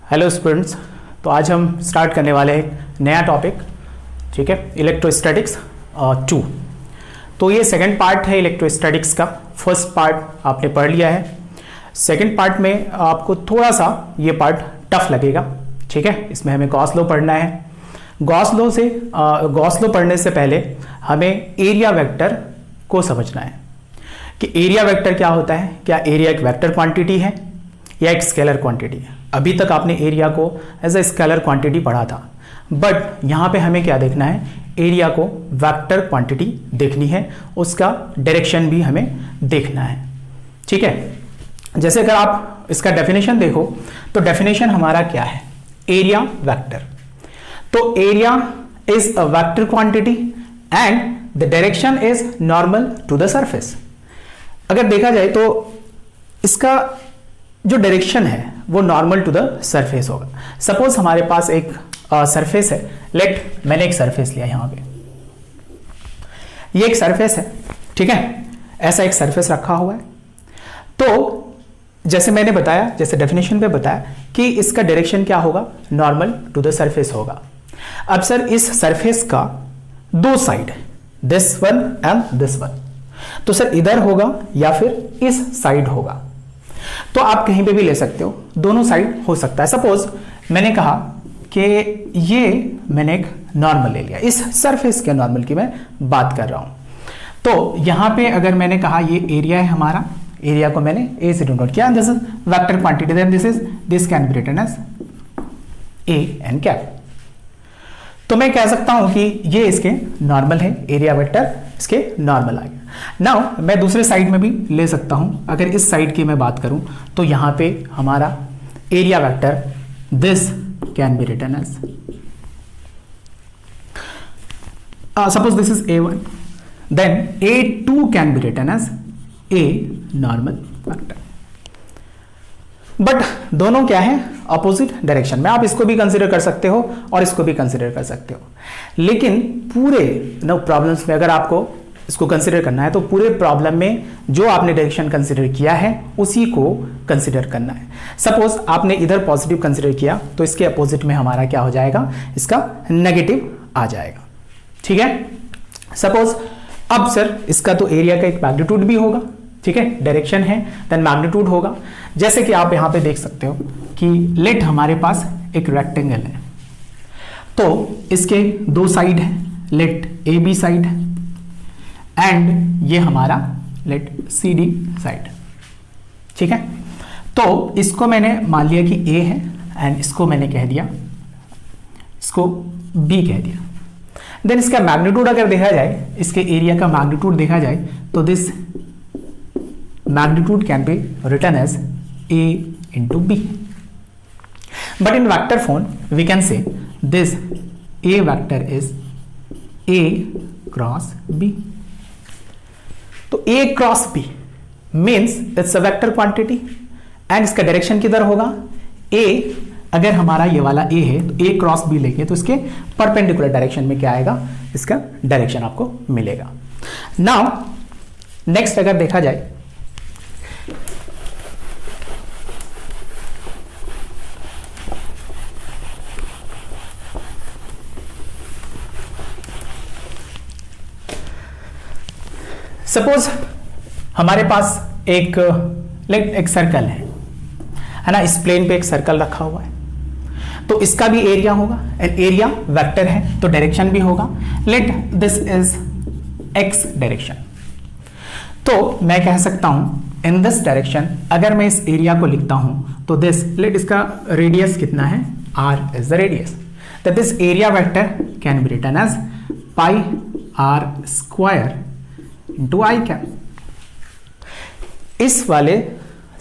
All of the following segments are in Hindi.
Hello students. तो आज हम स्टार्ट करने वाले हैं नया टॉपिक, ठीक है, इलेक्ट्रोस्टैटिक्स 2। तो ये सेकंड पार्ट है इलेक्ट्रोस्टैटिक्स का। फर्स्ट पार्ट आपने पढ़ लिया है। सेकंड पार्ट में आपको थोड़ा सा ये पार्ट टफ लगेगा, ठीक है। इसमें हमें गॉस लॉ पढ़ना है। गॉस लॉ पढ़ने से पहले हमें एरिया वेक्टर को समझना है कि एरिया वेक्टर क्या होता है। क्या एरिया एक वेक्टर क्वांटिटी है या एक स्केलर क्वांटिटी है? अभी तक आपने एरिया को एज ए स्केलर क्वांटिटी पढ़ा था, बट यहां पे हमें क्या देखना है, एरिया को वेक्टर क्वांटिटी देखनी है, उसका डायरेक्शन भी हमें देखना है, ठीक है। जैसे अगर आप इसका डेफिनेशन देखो तो डेफिनेशन हमारा क्या है, एरिया वेक्टर। तो area is a vector quantity and the direction is normal to the surface. अगर देखा जाए तो इसका जो डायरेक्शन है वो नॉर्मल टू द सरफेस होगा। सपोज हमारे पास एक सरफेस है, मैंने एक सरफेस लिया यहां पे, ये एक सरफेस है, ठीक है। ऐसा एक सरफेस रखा हुआ है। तो जैसे मैंने बताया, जैसे डेफिनेशन पे बताया कि इसका डायरेक्शन क्या होगा, नॉर्मल टू द सरफेस होगा। अब सर इस सरफेस का दो side, this one and this one, तो सर इधर होगा या फिर इस साइड होगा। तो आप कहीं पे भी ले सकते हो, दोनों साइड हो सकता है। सपोज मैंने कहा कि ये मैंने एक नॉर्मल ले लिया, इस सरफेस के नॉर्मल की मैं बात कर रहा हूं। तो यहां पे अगर मैंने कहा ये एरिया है हमारा, एरिया को मैंने ए से डिनोट किया, this is vector quantity, then this can be written as A N cap. तो मैं कह सकता हूं कि ये इसके नॉर्मल है, एरिया वेक्टर इसके नॉर्मल आ गया। नाउ मैं दूसरे साइड में भी ले सकता हूं। अगर इस साइड की मैं बात करूं तो यहां पे हमारा area vector this can be written as, suppose this is A1, then A2 can be written as A normal vector. But दोनों क्या है, अपोजिट डायरेक्शन में। आप इसको भी कंसीडर कर सकते हो और इसको भी कंसीडर कर सकते हो, लेकिन पूरे प्रॉब्लम्स में अगर आपको इसको कंसीडर करना है तो पूरे प्रॉब्लम में जो आपने डायरेक्शन कंसीडर किया है उसी को कंसीडर करना है। सपोज आपने इधर पॉजिटिव कंसीडर किया तो इसके अपोजिट में हमारा क्या हो जाएगा, इसका नेगेटिव आ जाएगा, ठीक है। सपोज अब सर इसका तो एरिया का एक मैग्नीट्यूड भी होगा, ठीक है, डायरेक्शन है देन मैग्नीट्यूड होगा। जैसे कि आप यहां पे देख सकते हो कि लेट हमारे पास एक रेक्टेंगल है, तो इसके दो साइड है, let A B side and ये हमारा लेट सी डी साइड, ठीक है। तो इसको मैंने मान लिया कि ए है एंड इसको मैंने कह दिया, इसको बी कह दिया। देन इसका मैग्नीट्यूड अगर देखा जाए, इसके एरिया का मैग्नीट्यूड देखा जाए तो this magnitude can be written as A into B. But in vector form, we can say this A vector is A cross B. तो A cross B means it's a vector quantity and इसका डायरेक्शन किधर होगा, A अगर हमारा ये वाला A है तो A क्रॉस B लेंगे तो इसके परपेंडिकुलर डायरेक्शन में क्या आएगा, इसका डायरेक्शन आपको मिलेगा। नाउ नेक्स्ट अगर देखा जाए सपोज हमारे पास एक सर्कल है ना, इस प्लेन पे एक सर्कल रखा हुआ है, तो इसका भी एरिया होगा एंड एरिया वेक्टर है तो डायरेक्शन भी होगा। Late this is x direction, तो मैं कह सकता हूं इन दिस डायरेक्शन अगर मैं इस एरिया को लिखता हूं तो दिस, लेट इसका रेडियस कितना है, R is the radius, that this area vector can be written as pi are square into I cap. इस वाले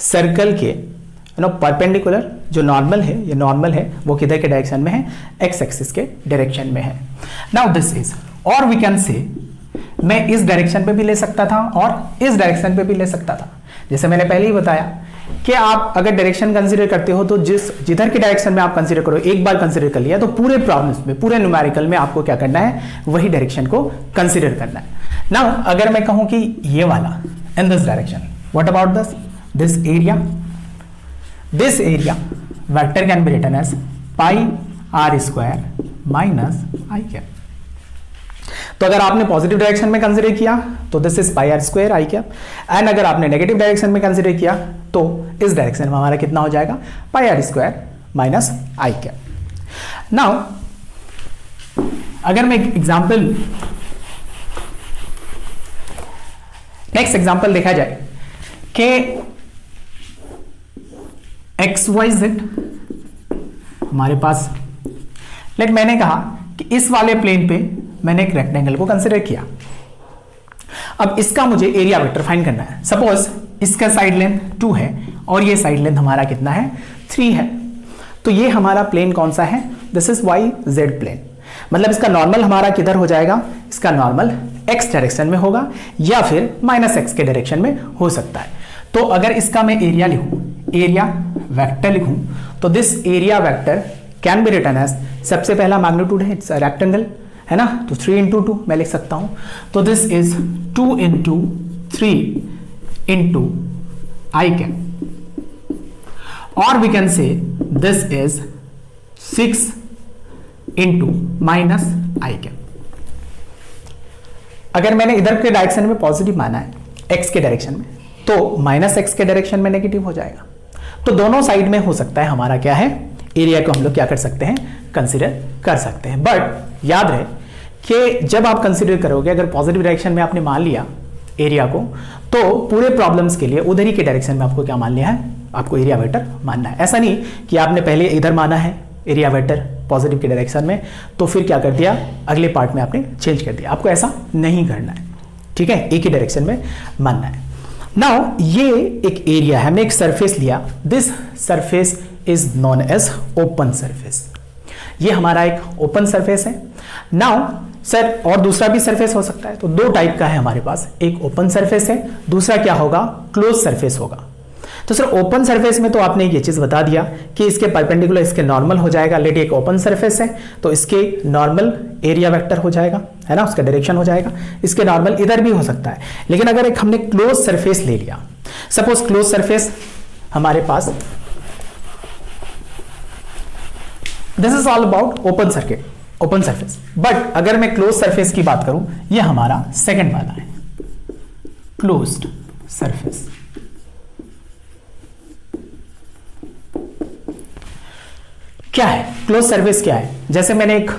सर्कल के परपेंडिकुलर जो नॉर्मल है, ये नॉर्मल है वो किधर के डायरेक्शन में है, एक्स एक्सिस के डायरेक्शन में है। नाउ दिस इज, और वी कैन से, मैं इस डायरेक्शन पे भी ले सकता था और इस डायरेक्शन पे भी ले सकता था। जैसे मैंने पहले ही बताया कि आप अगर डायरेक्शन कंसीडर करते हो तो जिधर के डायरेक्शन में आप कंसीडर करो, एक बार कंसीडर कर लिया तो पूरे प्रॉब्लम्स में, पूरे न्यूमेरिकल में आपको क्या करना है, वही डायरेक्शन को कंसीडर करना है। नाउ अगर मैं कहूं कि ये वाला in this direction, what about this area, vector can be written as pi are square minus I cap. तो अगर आपने पॉजिटिव डायरेक्शन में कंसीडर किया तो this is pi are square I cap, and अगर आपने नेगेटिव डायरेक्शन में कंसीडर किया तो इस डायरेक्शन में हमारा कितना हो जाएगा, pi are square minus I cap. Now अगर मैं एग्जाम्पल नेक्स्ट एग्जाम्पल देखा जाए कि एक्स वाई जेड हमारे पास, लेट मैंने कहा कि इस वाले प्लेन पे मैंने एक रेक्टेंगल को कंसीडर किया। अब इसका मुझे एरिया वेक्टर फाइंड करना है। सपोज इसका साइड लेंथ 2 है और ये साइड लेंथ हमारा कितना है, 3 है। तो ये हमारा प्लेन कौन सा है, this is Y Z plane. मतलब इसका नॉर्मल हमारा किधर हो जाएगा, इसका नॉर्मल एक्स डायरेक्शन में होगा या फिर माइनस एक्स के डायरेक्शन में हो सकता है। तो अगर इसका मैं एरिया लिखूं, एरिया वेक्टर लिखूं, तो this area vector can be written as, सबसे पहला मैग्नीट्यूड है, इट्स रेक्टेंगल है ना, तो 3 into 2 मैं लिख सकता हूं। तो this is 2 into 3 into i cap, और we can say this is 6 into minus I cap. अगर मैंने इधर के डायरेक्शन में पॉजिटिव माना है एक्स के डायरेक्शन में, तो माइनस एक्स के डायरेक्शन में नेगेटिव हो जाएगा। तो दोनों साइड में हो सकता है हमारा क्या है, एरिया को हम लोग क्या कर सकते हैं, कंसीडर कर सकते हैं। बट याद रहे कि जब आप कंसीडर करोगे, अगर पॉजिटिव डायरेक्शन में आपने मान लिया एरिया को, तो पूरे प्रॉब्लम्स के लिए उधर ही के डायरेक्शन में आपको क्या मान लिया है, आपको एरिया वेक्टर मानना है। ऐसा नहीं कि आपने पहले इधर माना है एरिया वेक्टर पॉजिटिव के डायरेक्शन में, तो फिर क्या कर दिया, अगले पार्ट में आपने चेंज कर दिया। आपको ऐसा नहीं करना है, ठीक है, एक ही डायरेक्शन में मानना है। नाउ ये एक एरिया है, हमने एक सरफेस लिया, this surface is known as open surface. ये हमारा एक ओपन सरफेस है। नाउ सर और दूसरा भी सरफेस हो सकता है, तो दो टाइप का है हमारे पास, एक ओपन सरफेस है, दूसरा क्या होगा, क्लोज सरफेस होगा। तो सर ओपन सरफेस में तो आपने ये चीज बता दिया कि इसके परपेंडिकुलर इसके नॉर्मल हो जाएगा। लेट एक ओपन सरफेस है तो इसके नॉर्मल एरिया वेक्टर हो जाएगा, है ना, उसका डायरेक्शन हो जाएगा। इसके नॉर्मल इधर भी हो सकता है। लेकिन अगर एक हमने क्लोज सरफेस ले लिया, सपोज क्लोज सरफेस हमारे पास, this is all about open circuit, open surface. But अगर मैं क्लोज सरफेस की बात करूं, ये हमारा सेकंड वाला है, क्लोज्ड सरफेस। क्या है क्लोज सरफेस, क्या है, जैसे मैंने एक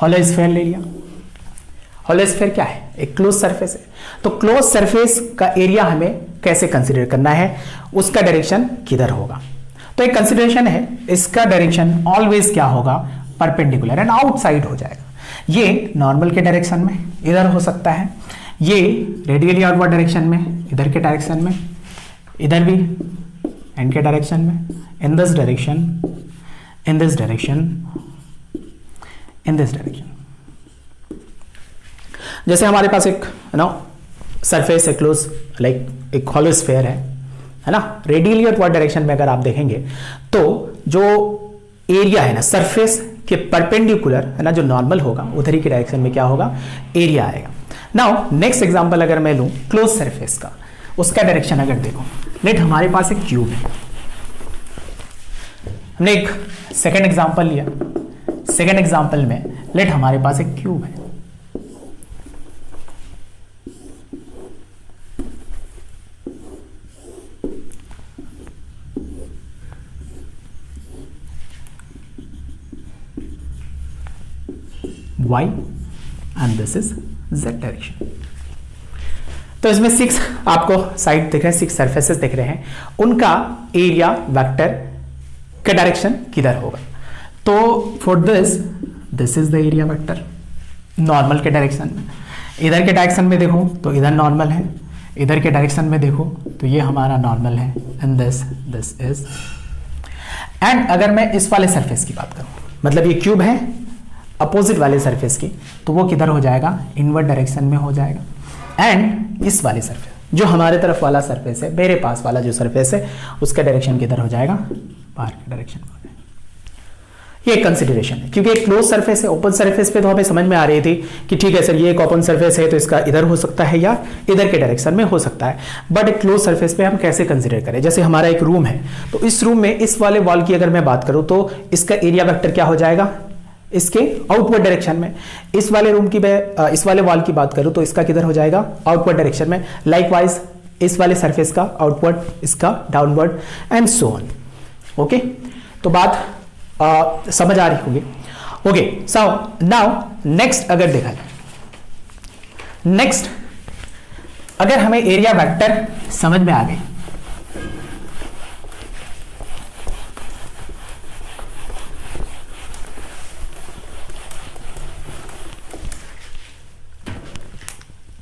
हॉलो स्फीयर ले लिया। हॉलो स्फीयर क्या है, एक क्लोज सरफेस है। तो क्लोज सरफेस का एरिया हमें कैसे कंसीडर करना है, उसका डायरेक्शन किधर होगा। तो एक कंसीडरेशन है, इसका डायरेक्शन ऑलवेज क्या होगा, परपेंडिकुलर एंड आउटसाइड हो जाएगा। ये नॉर्मल के डायरेक्शन में इधर हो सकता है, ये रेडियली आउटवर्ड डायरेक्शन में इधर के डायरेक्शन में, इधर भी एंड के डायरेक्शन में, इन this direction, in this direction, in this direction। जैसे हमारे पास एक सरफेस है क्लोज, लाइक एक हॉलो स्फीयर है ना, रेडियली आउटवर्ड डायरेक्शन में अगर आप देखेंगे तो जो एरिया है ना सरफेस के परपेंडिकुलर, है ना, जो नॉर्मल होगा उधर ही के डायरेक्शन में क्या होगा, एरिया आएगा। नाउ नेक्स्ट एग्जांपल अगर मैं लूं क्लोज सरफेस का, उसका डायरेक्शन अगर देखो, लेट हमारे पास एक क्यूब है। हमने एक सेकेंड एग्जाम्पल लिया, सेकेंड एग्जाम्पल में लेट हमारे पास एक क्यूब है। y and this is z direction. तो इसमें 6 आपको साइड दिख रहे हैं, 6 सरफेसेस दिख रहे हैं, उनका एरिया वेक्टर का डायरेक्शन किधर होगा। तो for this is the area vector normal के डायरेक्शन में। इधर के डायरेक्शन में देखो तो इधर नॉर्मल है, इधर के डायरेक्शन में देखो तो ये हमारा नॉर्मल है, एंड दिस इज। एंड अगर मैं इस वाले सरफेस की बात करूं, मतलब ये क्यूब है अपोजिट वाले सरफेस की, तो वो किधर हो जाएगा, इनवर्ड डायरेक्शन में हो जाएगा। एंड इस वाले सरफेस, जो हमारे तरफ वाला सरफेस है, मेरे पास वाला जो सरफेस है, उसका डायरेक्शन किधर हो जाएगा, बाहर के डायरेक्शन में हो जाएगा। ये एक कंसिडरेशन है, क्योंकि एक क्लोज सरफेस है। ओपन सरफेस पे तो हमें समझ में आ रही थी कि ठीक है सर ये एक ओपन सरफेस है तो इसका इधर हो सकता है या इधर के डायरेक्शन में हो सकता है, बट एक क्लोज सरफेस पे हम कैसे कंसिडर करें। जैसे हमारा एक रूम है, तो इस रूम में इस वाले वॉल की अगर मैं बात करूं तो इसका एरिया वेक्टर क्या हो जाएगा, इसके आउटवर्ड डायरेक्शन में। इस वाले रूम की इस वाले वॉल की बात करूं तो इसका किधर हो जाएगा, आउटवर्ड डायरेक्शन में। लाइकवाइज इस वाले सरफेस का आउटवर्ड, इसका downward and so on. Okay, तो बात समझ आ रही होगी। ओके, सो नाउ नेक्स्ट अगर देखा जाए, नेक्स्ट अगर हमें एरिया वेक्टर समझ में आ गई,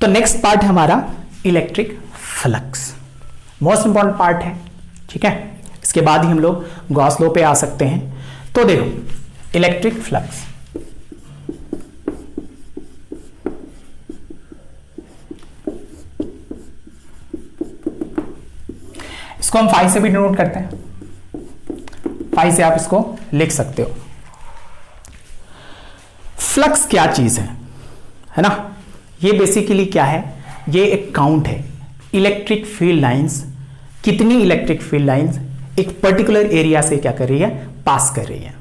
तो नेक्स्ट पार्ट है हमारा electric flux. Most important part है, ठीक है। इसके बाद ही हम लोग गॉस लॉ पे आ सकते हैं। तो देखो इलेक्ट्रिक फ्लक्स, इसको हम फाई से भी डिनोट करते हैं, फाई से आप इसको लिख सकते हो। फ्लक्स क्या चीज है ना, ये बेसिकली क्या है, ये एक काउंट है इलेक्ट्रिक फील्ड लाइंस, कितनी इलेक्ट्रिक फील्ड लाइंस एक पर्टिकुलर एरिया से क्या कर रही है, पास कर रही है।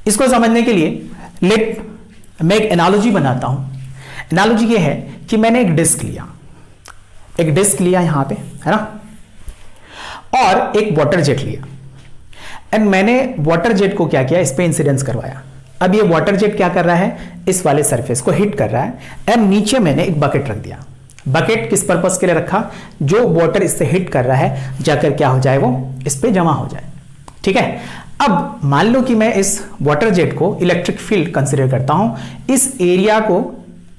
इसको समझने के लिए मैं एक एनालॉजी बनाता हूं। एनालॉजी ये है कि मैंने एक डिस्क लिया यहां पे, है ना, और एक वाटर जेट लिया, एंड मैंने वाटर जेट को क्या किया, इस पे इंसिडेंस करवाया। अब ये वाटर जेट क्या कर रहा है, इस वाले सरफेस को हिट कर रहा है, एंड नीचे मैंने एक बकेट रख दिया। बकेट किस पर्पस के लिए रखा, जो वाटर इससे हिट कर रहा है जाकर क्या हो जाए, वो इस पे जमा हो जाए, ठीक है। अब मान लो कि मैं इस वाटर जेट को इलेक्ट्रिक फील्ड कंसीडर करता हूं, इस एरिया को,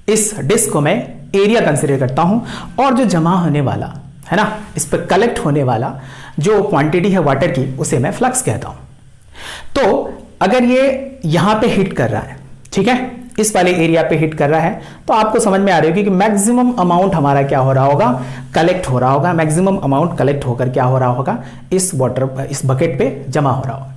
इस डिस्क को मैं एरिया कंसीडर करता हूं, और जो जमा होने वाला है ना, इस पर कलेक्ट होने वाला जो क्वांटिटी है वाटर की, उसे मैं फ्लक्स कहता हूं। तो अगर ये यहां पे हिट कर रहा है, ठीक है, इस वाले एरिया पे हिट कर रहा है, तो आपको समझ में आ रही होगी कि मैक्सिमम अमाउंट हमारा क्या हो रहा होगा, कलेक्ट हो रहा होगा। मैक्सिमम अमाउंट कलेक्ट होकर क्या हो रहा होगा, इस बकेट पे जमा हो रहा होगा।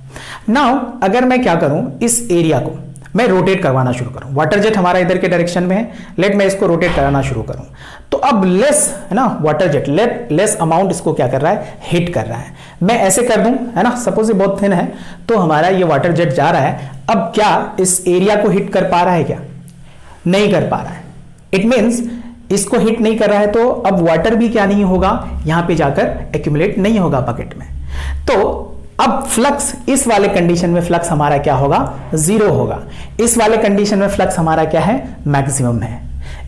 नाउ अगर मैं क्या करूं, इस एरिया को मैं रोटेट करवाना शुरू करूं, वाटर जेट हमारा इधर के डायरेक्शन में है, लेट मैं इसको रोटेट कराना शुरू करूं, तो अब लेस है ना, वाटर जेट लेस अमाउंट इसको क्या कर रहा है, हिट कर रहा है। मैं ऐसे कर दूं, है ना, सपोज ये बहुत थिन है, तो हमारा ये वाटर जेट जा रहा है, अब क्या इस एरिया को हिट कर पा रहा है, क्या नहीं कर पा रहा है। इट मींस इसको हिट नहीं कर रहा है, तो अब वाटर भी क्या नहीं होगा, यहां पे जाकर एक्यूमुलेट नहीं होगा बकेट में। तो अब फ्लक्स, इस वाले कंडीशन में फ्लक्स हमारा क्या होगा, जीरो होगा। इस वाले कंडीशन में फ्लक्स हमारा क्या है, मैक्सिमम है।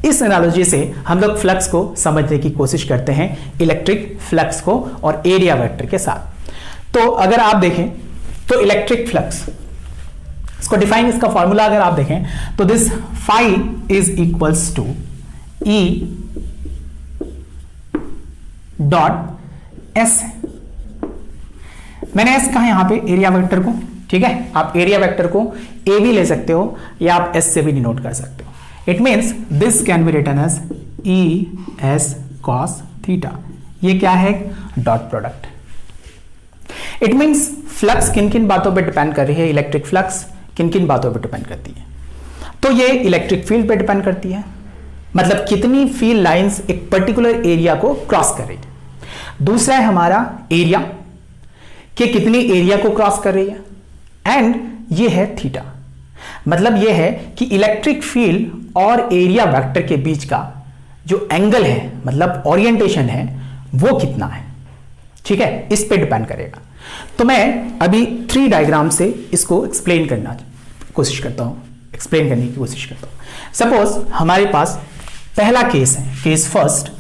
इस एनालॉजी से हम लोग फ्लक्स को समझने की कोशिश करते हैं, इलेक्ट्रिक फ्लक्स को और एरिया वेक्टर के साथ। तो अगर आप देखें तो इलेक्ट्रिक फ्लक्स, इसको डिफाइन, इसका फॉर्मूला अगर आप देखें तो this phi is equals to E dot S. मैंने एस कहा यहां पे एरिया वेक्टर को, ठीक है। आप एरिया वेक्टर को ए भी ले सकते हो या आप एस से भी डिनोट कर सकते हो। It means this can be written as E S cos theta. ये क्या है, dot product. It means flux किन किन बातों पे डिपेंड कर रही है, इलेक्ट्रिक फ्लक्स किन किन बातों पे डिपेंड करती है, तो ये इलेक्ट्रिक फील्ड पे डिपेंड करती है, मतलब कितनी फील्ड लाइंस एक पर्टिकुलर एरिया को क्रॉस कर रही है। दूसरा है हमारा एरिया, कि कितनी एरिया को क्रॉस कर रही है, एंड ये है थीटा, मतलब ये है कि इलेक्ट्रिक फील्ड और एरिया वेक्टर के बीच का जो एंगल है, मतलब ओरिएंटेशन है, वो कितना है, ठीक है, इस पे डिपेंड करेगा। तो मैं अभी 3 डायग्राम से इसको एक्सप्लेन करने की कोशिश करता हूं। सपोज हमारे पास पहला केस है, केस फर्स्ट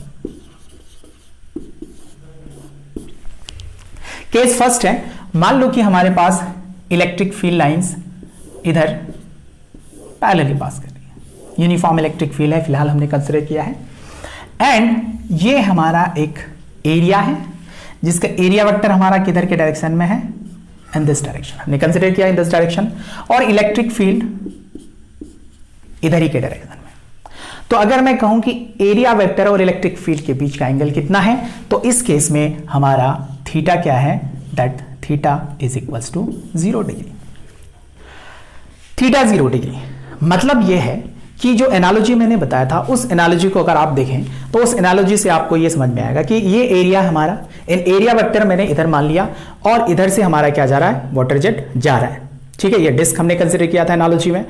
है। मान लो कि हमारे पास इलेक्ट्रिक फील्ड लाइंस इधर पैरेलली पास कर रही है, यूनिफॉर्म इलेक्ट्रिक फील्ड है, फिलहाल हमने कंसीडर किया है, एंड ये हमारा एक एरिया है जिसका एरिया वेक्टर हमारा किधर के डायरेक्शन में है, इन दिस डायरेक्शन, हमने कंसीडर किया इन दिस डायरेक्शन, और इलेक्ट्रिक फील्ड इधर ही के डायरेक्शन में। तो अगर मैं कहूं कि एरिया वेक्टर और इलेक्ट्रिक फील्ड के बीच का एंगल कितना है, तो इस केस में हमारा थीटा क्या है, that theta is equals to 0 degree. Theta 0 degree, मतलब यह है कि जो एनालॉजी मैंने बताया था उस एनालॉजी को अगर आप देखें तो उस एनालॉजी से आपको यह समझ में आएगा कि ये एरिया हमारा, इन एरिया वेक्टर मैंने इधर मान लिया और इधर से हमारा क्या जा रहा है, वाटर जेट जा रहा है। ठीक है, ये डिस्क हमने कंसीडर किया था एनालॉजी में।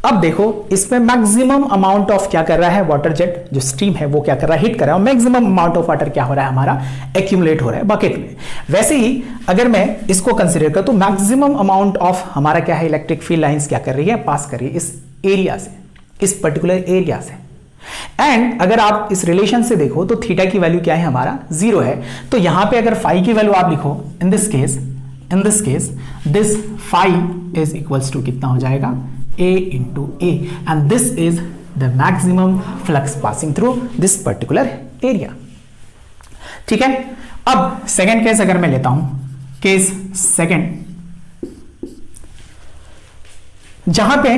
अब देखो इसमें मैक्सिमम अमाउंट ऑफ क्या कर रहा है, वाटर जेट जो स्ट्रीम है वो क्या कर रहा है, हिट कर रहा है और मैक्सिमम अमाउंट ऑफ वाटर क्या हो रहा है, हमारा एक्यूमुलेट हो रहा है बकेट में। वैसे ही अगर मैं इसको कंसीडर करूं तो मैक्सिमम अमाउंट ऑफ हमारा क्या है, इलेक्ट्रिक फील्ड लाइंस क्या कर रही है, पास कर रही है इस एरिया से, इस पर्टिकुलर एरिया से। एंड अगर आप इस रिलेशन से देखो तो थीटा की वैल्यू क्या है, हमारा 0 है। तो यहां पे अगर फाई की वैल्यू आप लिखो, in this case this phi is equals to कितना हो जाएगा, a into a, and this is the maximum flux passing through this particular area। ठीक है, अब सेकेंड केस अगर मैं लेता हूं, केस सेकेंड, जहां पे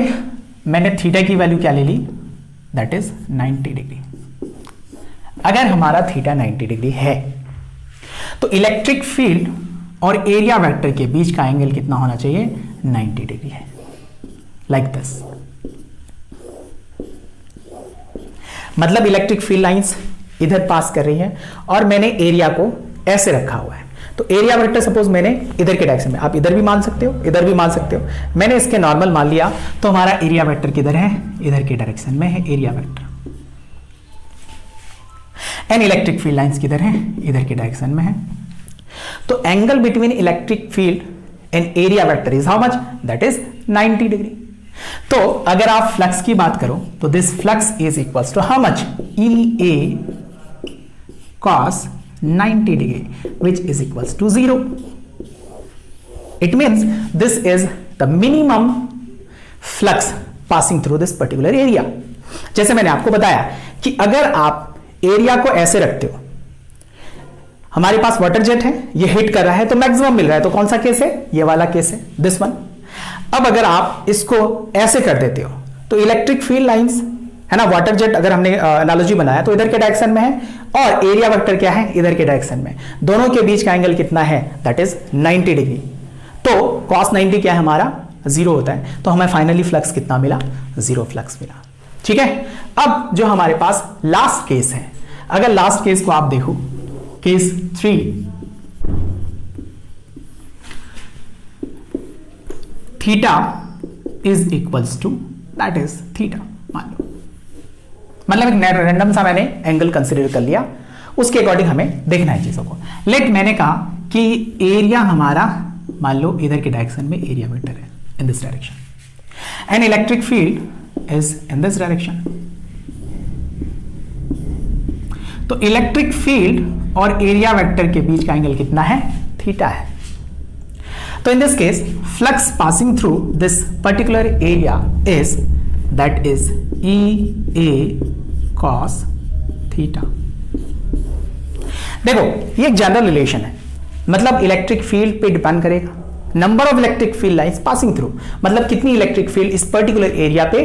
मैंने थीटा की वैल्यू क्या ले ली, दैट इज 90 डिग्री। अगर हमारा थीटा 90 डिग्री है तो इलेक्ट्रिक फील्ड और एरिया वेक्टर के बीच का एंगल कितना होना चाहिए, 90 डिग्री है, लाइक दिस। मतलब इलेक्ट्रिक फील्ड लाइंस इधर पास कर रही है और मैंने एरिया को ऐसे रखा हुआ है। तो एरिया वेक्टर सपोज मैंने इधर के डायरेक्शन में, आप इधर भी मान सकते हो, इधर भी मान सकते हो, मैंने इसके नॉर्मल मान लिया। तो हमारा एरिया वेक्टर किधर है, इधर के डायरेक्शन में है area vector. And electric field lines किधर है, इधर के डायरेक्शन में है। तो angle between electric field and area vector is how much, that is 90 degree. तो अगर आप फ्लक्स की बात करो तो this flux is equals to how much, E A cos 90 degree which is equals to 0. It means this is the minimum flux passing through this particular area। जैसे मैंने आपको बताया कि अगर आप एरिया को ऐसे रखते हो, हमारे पास वाटर जेट है, ये हिट कर रहा है तो मैक्सिमम मिल रहा है, तो कौन सा केस है, ये वाला केस है, दिस वन। अब अगर आप इसको ऐसे कर देते हो तो इलेक्ट्रिक फील्ड लाइंस है ना, वाटर जेट अगर हमने एनालॉजी बनाया तो इधर के डायरेक्शन में है और एरिया वेक्टर क्या है, इधर के डायरेक्शन में, दोनों के बीच का एंगल कितना है, दैट इज 90 डिग्री। तो cos 90 क्या है, हमारा 0 होता है। तो हमें फाइनली फ्लक्स कितना मिला, 0 फ्लक्स मिला। ठीक है, अब जो हमारे पास लास्ट केस है, अगर लास्ट केस को आप देखो, case 3, theta is equals to that is theta, मान लो, मतलब एक रैंडम सा मैंने एंगल कंसीडर कर लिया, उसके अकॉर्डिंग हमें देखना है चीजों को। लेट मैंने कहा कि एरिया हमारा मान लो इधर के डायरेक्शन में एरिया वेक्टर है, इन this direction, and electric field is in this direction. तो इलेक्ट्रिक फील्ड और एरिया वेक्टर के बीच का एंगल कितना है, थीटा है। तो इन this case flux passing through this particular area is that is E A cos theta. देखो ये एक जनरल रिलेशन है, मतलब इलेक्ट्रिक फील्ड पे डिपेंड करेगा, number of electric field lines passing through, मतलब कितनी इलेक्ट्रिक फील्ड इस पर्टिकुलर एरिया पे,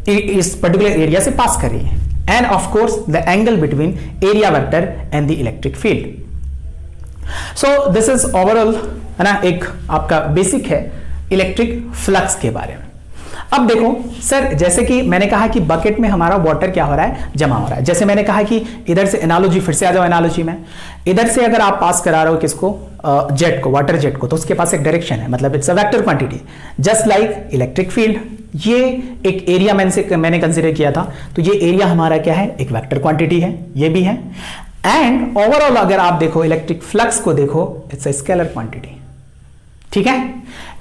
इस पर्टिकुलर एरिया से पास कर रही है, end of course the angle between area vector and the electric field. So this is overall है ना, एक आपका बेसिक है इलेक्ट्रिक फ्लक्स के बारे में। अब देखो सर, जैसे कि मैंने कहा कि बकेट में हमारा वाटर क्या हो रहा है, जमा हो रहा है। जैसे मैंने कहा कि इधर से एनालॉजी, फिर से आ जाओ एनालॉजी में, इधर से अगर आप पास करा रहे हो किसको, जेट को, वाटर जेट को, तो उसके पास एक डायरेक्शन है, मतलब it's a vector quantity, just like electric field. ये एक एरिया मैंने कंसीडर किया था, तो ये एरिया हमारा क्या है, एक वेक्टर क्वांटिटी है, ये भी है। एंड ओवरऑल अगर आप देखो इलेक्ट्रिक फ्लक्स को देखो, इट्स अ स्केलर क्वांटिटी। ठीक है,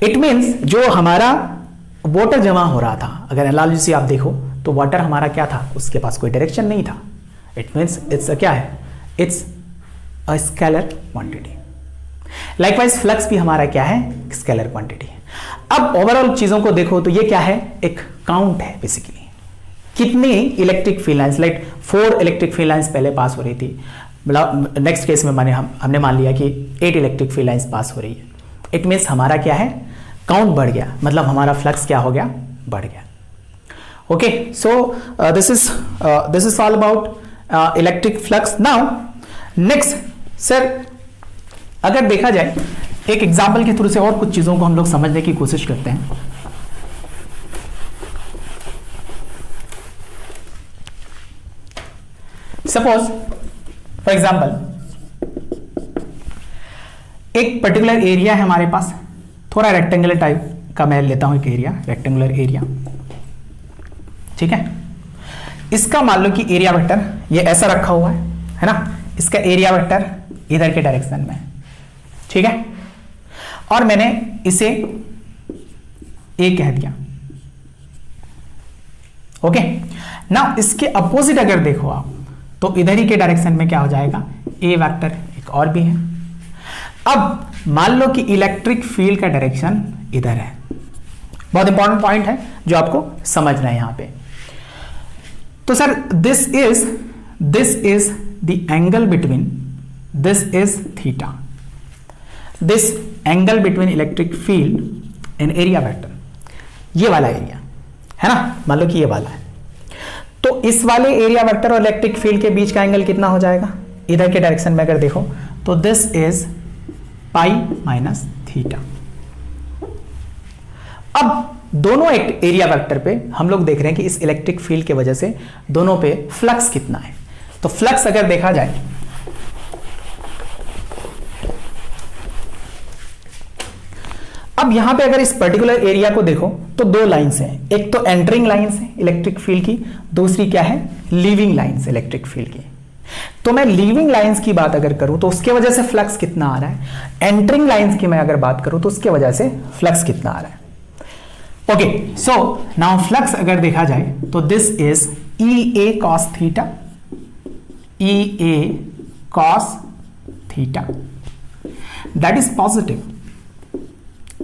इट मींस जो हमारा वाटर जमा हो रहा था, अगर एनालॉजी से आप देखो तो वाटर हमारा क्या था, उसके पास कोई डायरेक्शन नहीं था। इट मींस इट्स क्या है, it's a scalar quantity. Likewise flux भी हमारा क्या है, स्केलर क्वांटिटी है। अब ओवरऑल चीजों को देखो तो ये क्या है, एक काउंट है बेसिकली, कितनी electric field lines, like 4 electric field lines पहले पास हो रही थी, मतलब नेक्स्ट केस में हमने मान लिया कि 8 इलेक्ट्रिक फील्ड लाइंस पास हो रही है। इट मींस हमारा क्या है, काउंट बढ़ गया, मतलब हमारा फ्लक्स क्या हो गया, बढ़ गया। Okay, so this is all about electric flux. Now next sir, अगर देखा जाए एक एग्जांपल के थ्रू से और कुछ चीजों को हम लोग समझने की कोशिश करते हैं। सपोज फॉर एग्जाम्पल एक पर्टिकुलर एरिया है हमारे पास, थोड़ा रेक्टेंगुलर टाइप का मैं लेता हूं एक एरिया, रेक्टेंगुलर एरिया, ठीक है। इसका मान लो कि एरिया वेक्टर ये ऐसा रखा हुआ है ना, इसका एरिया वेक्टर इधर के डायरेक्शन में, ठीक है, और मैंने इसे ए कह दिया, ओके ना। इसके अपोजिट अगर देखो आप तो इधर ही के डायरेक्शन में क्या हो जाएगा, ए वेक्टर एक और भी है। अब मान लो कि इलेक्ट्रिक फील्ड का डायरेक्शन इधर है, बहुत इंपॉर्टेंट पॉइंट है जो आपको समझना है यहां पे। तो sir this is the angle between, this is theta, this angle between electric field and area vector, ये वाला एरिया है ना, मान लो कि ये वाला है। तो इस वाले एरिया वेक्टर और इलेक्ट्रिक फील्ड के बीच का एंगल कितना हो जाएगा, इधर के डायरेक्शन में अगर देखो तो this is pi minus theta. अब दोनों एक एरिया वेक्टर पे हम लोग देख रहे हैं कि इस इलेक्ट्रिक फील्ड की वजह से दोनों पे फ्लक्स कितना है। तो फ्लक्स अगर देखा जाए अब यहां पे अगर इस पर्टिकुलर एरिया को देखो तो दो लाइंस हैं, एक तो एंटरिंग लाइंस है इलेक्ट्रिक फील्ड की, दूसरी क्या है, लीविंग लाइंस इलेक्ट्रिक फील्ड की। तो मैं लीविंग लाइंस की बात अगर करूं तो उसके वजह से फ्लक्स कितना आ रहा है, एंटरिंग लाइंस की मैं अगर बात करूं तो उसके वजह से फ्लक्स कितना आ रहा है। ओके, सो नाउ फ्लक्स अगर देखा जाए तो this is E A cos theta, E A cos theta, that is positive,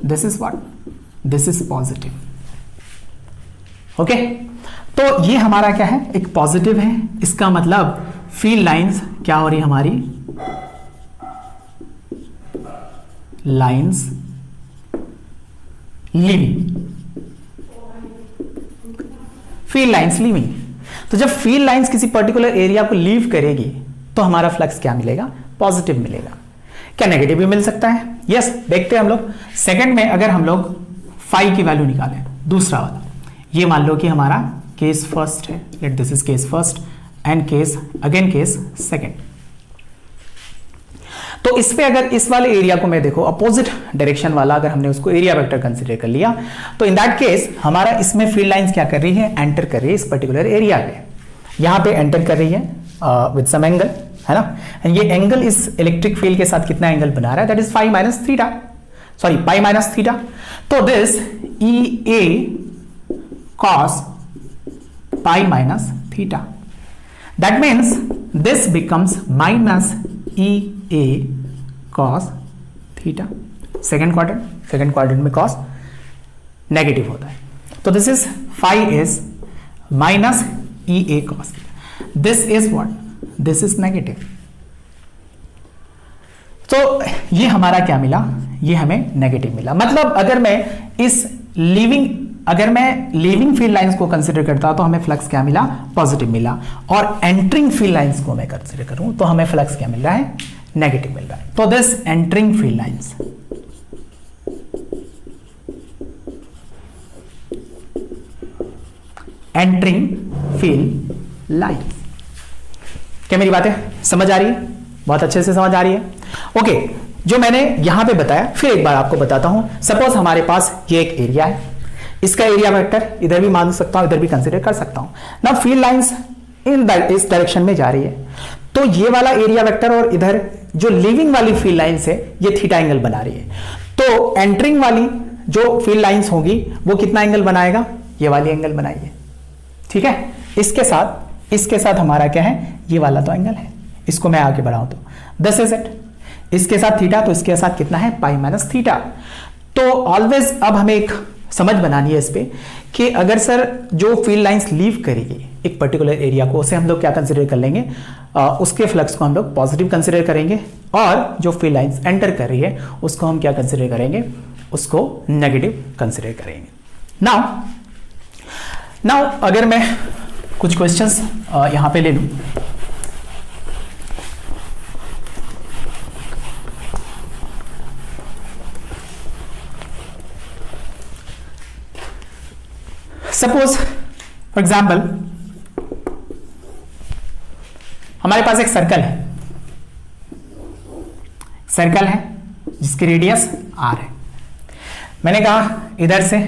this is what, this is positive, okay. तो ये हमारा क्या है, एक पॉजिटिव है, इसका मतलब फील्ड लाइंस क्या हो रही हमारी, lines leaving, field lines leaving. तो जब फील्ड लाइंस किसी पर्टिकुलर एरिया को लीव करेगी तो हमारा फ्लक्स क्या मिलेगा, पॉजिटिव मिलेगा। क्या नेगेटिव भी मिल सकता है, यस देखते हैं हम लोग। सेकंड में अगर हम लोग फाई की वैल्यू निकालें, दूसरा वाला, ये मान लो कि हमारा केस फर्स्ट है, late this is case first and case again case second. तो इस पे अगर इस वाले एरिया को मैं देखो अपोजिट डायरेक्शन वाला, अगर हमने उसको एरिया वेक्टर कंसीडर कर लिया तो इन दैट केस हमारा इसमें फील्ड लाइंस क्या कर रही है, एंटर कर रही है इस पर्टिकुलर एरिया पे, यहां पे एंटर कर रही है विद सम एंगल, है ना। ये एंगल इस इलेक्ट्रिक फील्ड के साथ कितना एंगल बना रहा है, that is phi minus theta, sorry pi minus theta. तो this E A cos pi minus theta, that means this becomes minus E A cos theta. Second quadrant में कॉस नेगेटिव होता है, तो this is phi is minus E A cos, this is what, this is negative. तो ये हमारा क्या मिला, ये हमें नेगेटिव मिला। मतलब अगर मैं लीविंग फील्ड लाइंस को कंसीडर करता तो हमें फ्लक्स क्या मिला, पॉजिटिव मिला, और एंटरिंग फील्ड लाइंस को मैं कंसीडर करूं तो हमें फ्लक्स क्या मिल रहा है, नेगेटिव मिल रहा है। तो this entering field lines, entering field lines, क्या मेरी बातें समझ आ रही है, बहुत अच्छे से समझ आ रही है। ओके, जो मैंने यहां पे बताया फिर एक बार आपको बताता हूं। सपोज हमारे पास ये एक एरिया है, इसका एरिया वेक्टर इधर भी मान सकता हूं, इधर भी कंसीडर कर सकता हूं ना। फील्ड लाइंस इस डायरेक्शन में जा रही है, तो ये वाला एरिया वेक्टर और इधर जो लीविंग वाली फील्ड लाइंस है ये थीटा एंगल बना रही है। तो एंटरिंग वाली जो फील्ड लाइंस होगी वो कितना एंगल बनाएगा, ये वाली एंगल बनाइए, ठीक है। इसके साथ हमारा क्या है, ये वाला तो एंगल है, इसको मैं आगे बढ़ाऊं तो 10 इज इट, इसके साथ थीटा, तो इसके साथ कितना है, पाई माइनस थीटा। तो ऑलवेज अब हमें एक समझ बनानी है इस पे कि अगर सर जो फील्ड लाइंस लीव करेगी एक पर्टिकुलर एरिया को, उसे हम लोग क्या कंसीडर कर लेंगे, उसके फ्लक्स को हम लोग पॉजिटिव कंसीडर करेंगे, और जो फील्ड लाइंस एंटर कर रही है उसको हम क्या कंसीडर करेंगे, उसको नेगेटिव कंसीडर करेंगे। नाउ अगर मैं कुछ क्वेश्चंस यहां पे ले लूं, सपोज फॉर एग्जाम्पल हमारे पास एक सर्कल है जिसकी रेडियस r है। मैंने कहा इधर से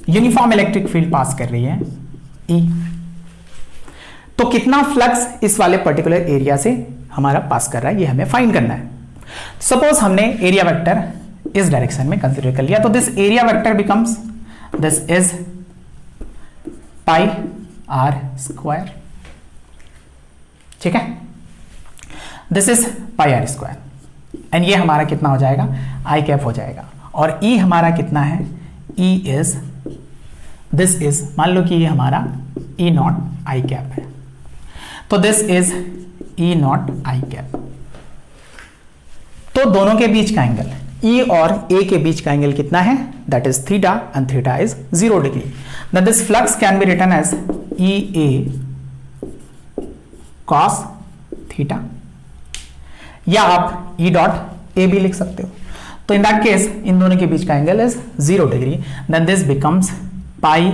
यूनिफॉर्म इलेक्ट्रिक फील्ड पास कर रही है E, तो कितना फ्लक्स इस वाले पर्टिकुलर एरिया से हमारा पास कर रहा है ये हमें फाइंड करना है। सपोज हमने एरिया वेक्टर इस डायरेक्शन में कंसीडर कर लिया, तो this area vector becomes this is pi are square, ठीक है, this is pi are square and ये हमारा कितना हो जाएगा, आई कैप हो जाएगा। और ई हमारा कितना है, ई इज दिस इज, मान लो कि ये हमारा ई नॉट आई कैप है, तो this is E naught i cap. तो दोनों के बीच का एंगल ई और ए के बीच का एंगल कितना है, that is theta and theta is 0 degree. Now this flux can be written as E A cos theta, या आप ई डॉट ए भी लिख सकते हो। तो इन दैट केस इन दोनों के बीच का angle is 0 degree, then this becomes pi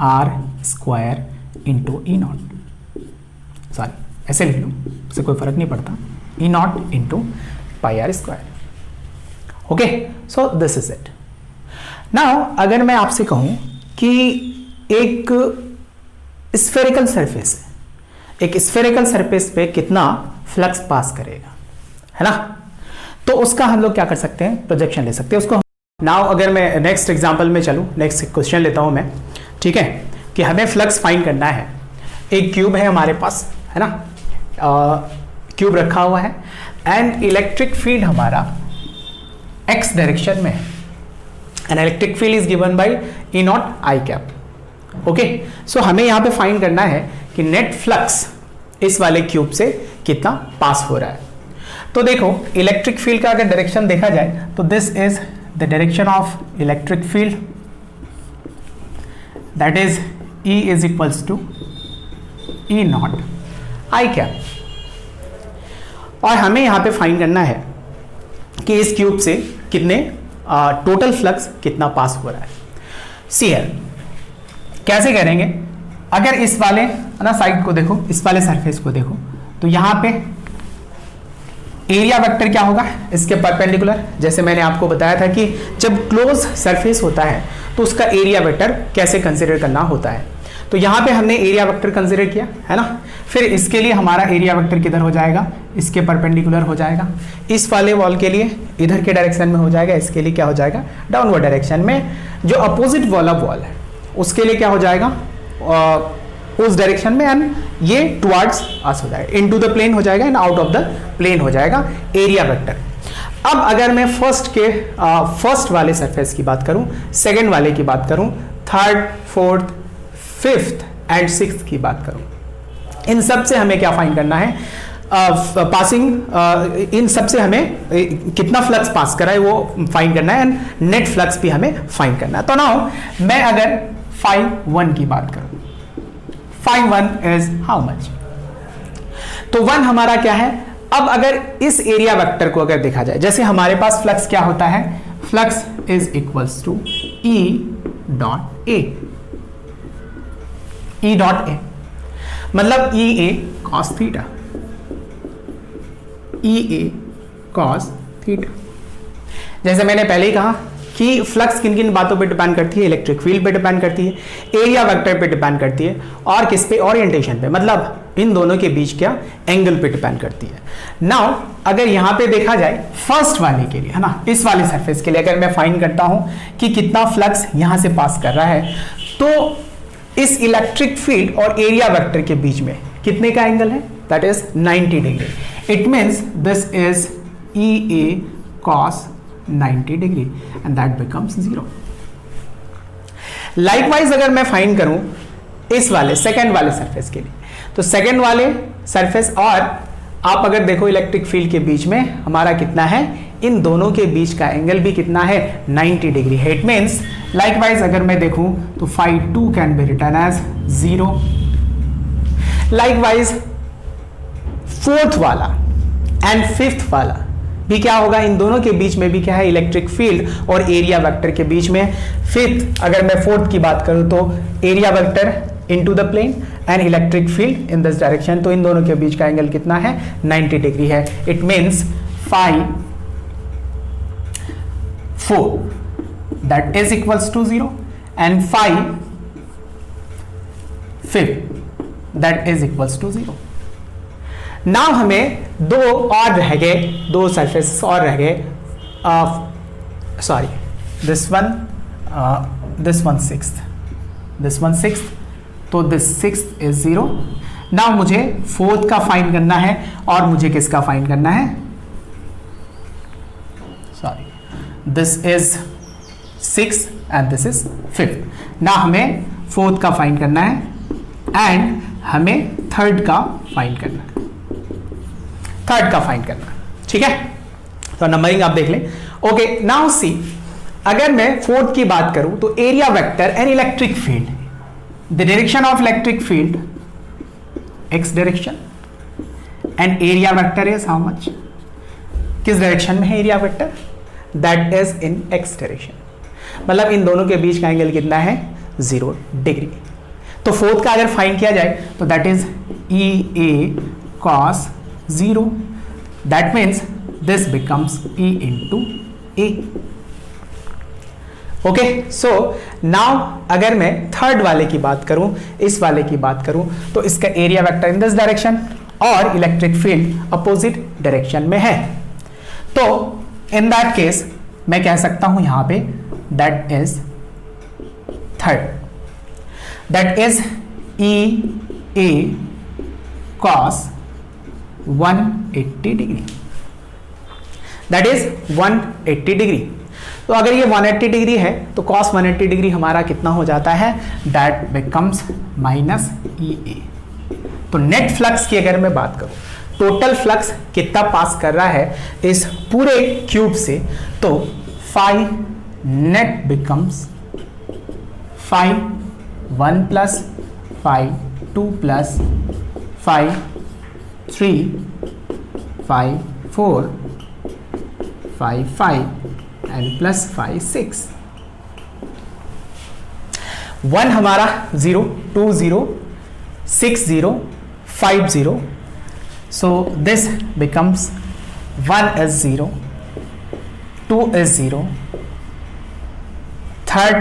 are square into E naught, sorry ऐसे लिख लो, इससे कोई फर्क नहीं पड़ता, E naught into pi are square. Okay, so this is it. Now अगर मैं आपसे कहूं कि एक स्फेरिकल सरफेस है, एक स्फेरिकल सरफेस पे कितना फ्लक्स पास करेगा, है ना, तो उसका हम लोग क्या कर सकते हैं, प्रोजेक्शन ले सकते हैं उसको। नाउ अगर मैं नेक्स्ट एग्जांपल में चलूं, नेक्स्ट क्वेश्चन लेता हूं मैं, ठीक है, कि हमें फ्लक्स फाइंड करना है। एक क्यूब है हमारे पास, है ना, क्यूब रखा हुआ है एंड इलेक्ट्रिक फील्ड हमारा एक्स डायरेक्शन में है and electric field is given by E naught i cap. Okay, so हमें यहां पे फाइंड करना है कि नेट फ्लक्स इस वाले क्यूब से कितना पास हो रहा है। तो देखो इलेक्ट्रिक फील्ड का अगर डायरेक्शन देखा जाए तो this is the direction of electric field, that is E is equals to E naught i cap. और हमें यहां पे फाइंड करना है कि इस क्यूब से कितने टोटल फ्लक्स कितना पास हो रहा है। सी हियर कैसे करेंगे, अगर इस वाले ना साइड को देखो, इस वाले सरफेस को देखो, तो यहां पे एरिया वेक्टर क्या होगा, इसके परपेंडिकुलर। जैसे मैंने आपको बताया था कि जब क्लोज सरफेस होता है तो उसका एरिया वेक्टर कैसे कंसीडर करना होता है। तो यहां पे हमने एरिया वेक्टर कंसीडर किया, है ना, फिर इसके लिए हमारा एरिया वेक्टर किधर हो जाएगा, इसके परपेंडिकुलर हो जाएगा। इस वाले वॉल के लिए इधर के डायरेक्शन में हो जाएगा, इसके लिए क्या हो जाएगा, डाउनवर्ड डायरेक्शन में। जो अपोजिट वाला वॉल है उसके लिए क्या हो जाएगा, उस डायरेक्शन में, एंड ये टुवर्ड्स अस हो जाएगा, इनटू द प्लेन हो जाएगा and out of the plane हो जाएगा एरिया वेक्टर। अब अगर मैं फर्स्ट वाले सरफेस की बात करूं, सेकंड वाले की बात करूं, third, fourth, fifth and sixth की बात करूं, इन सब से हमें क्या फाइंड करना है, इन सब से हमें कितना फ्लक्स पास करा है वो फाइंड करना है एंड नेट फ्लक्स भी हमें फाइंड करना है। तो नाउ मैं अगर फाइव 1 की बात करूं, फाइव 1 इज हाउ मच, तो 1 हमारा क्या है। अब अगर इस एरिया वेक्टर को अगर देखा जाए, जैसे हमारे पास फ्लक्स क्या होता है, flux is equals to E dot A, E dot A मतलब E A cos theta, E A cos theta. जैसे मैंने पहले ही कहा कि फ्लक्स किन किन बातों पे डिपेंड करती है, इलेक्ट्रिक फील्ड पे डिपेंड करती है, एरिया वेक्टर पे डिपेंड करती है, और किस पे, ओरिएंटेशन पे, मतलब इन दोनों के बीच क्या, एंगल पे डिपेंड करती है। नाउ अगर यहां पे देखा जाए फर्स्ट वाले के लिए, है ना, इस वाले सरफेस के लिए अगर मैं फाइंड करता हूं कि कितना फ्लक्स यहां से पास कर रहा है, तो इस इलेक्ट्रिक फील्ड और एरिया वेक्टर के बीच में कितने का एंगल है, that is 90 degree. It means this is E A cos 90 degree and that becomes 0। Likewise अगर मैं फाइंड करूं इस वाले सेकंड वाले सरफेस के लिए, तो सेकंड वाले सरफेस और आप अगर देखो इलेक्ट्रिक फील्ड के बीच में हमारा कितना है, इन दोनों के बीच का एंगल भी कितना है, 90 डिग्री है। इट मींस लाइकवाइज अगर मैं देखूं तो phi 2 can be written as 0। Likewise fourth वाला एंड फिफ्थ वाला भी क्या होगा, इन दोनों के बीच में भी क्या है, इलेक्ट्रिक फील्ड और एरिया वेक्टर के बीच में। फिफ्थ अगर मैं फोर्थ की बात करूं तो area vector into the plane and electric field in this direction, तो इन दोनों के बीच का एंगल कितना है 90 डिग्री है. It means phi 4 that is equals to 0 and phi 5 that is equals to 0. Now हमें दो और रह गए, दो सरफेस और रह गए, सॉरी दिस वन सिक्स्थ, तो दिस सिक्स्थ इज 0. नाउ मुझे फोर्थ का फाइंड करना है और मुझे किसका फाइंड करना है, sorry this is 6 and this is 5. ना हमें फोर्थ का फाइंड करना है एंड हमें थर्ड का फाइंड करना है, ठीक है. तो नंबरिंग आप देख लें. ओके, नाउ सी, अगर मैं फोर्थ की बात करूं तो area vector N electric field, the direction of electric field x direction and area vector is how much, किस डायरेक्शन में है area vector, that is in x direction. मतलब इन दोनों के बीच का एंगल कितना है 0 डिग्री. तो फोर्थ का अगर फाइंड किया जाए तो that is E A cos 0. That means this becomes E into A. Okay, so now अगर मैं थर्ड वाले की बात करूं, इस वाले की बात करूं, तो इसका area vector in this direction और इलेक्ट्रिक फील्ड अपोजिट डायरेक्शन में है. तो इन दैट केस मैं कह सकता हूं यहां पे that is third, that is E A cos 180 degree, that is 180 degree. तो अगर ये 180 डिग्री है तो cos 180 डिग्री हमारा कितना हो जाता है, दैट बिकम्स माइनस EA. तो नेट फ्लक्स की अगर मैं बात करूं, टोटल फ्लक्स कितना पास कर रहा है इस पूरे क्यूब से, तो phi net becomes phi 1 plus phi 2 plus phi 3 phi 4 phi 5 and plus phi 6. 1 हमारा 0 2 0 6 0 5 0, so this becomes 1 is 0, 2 is 0, third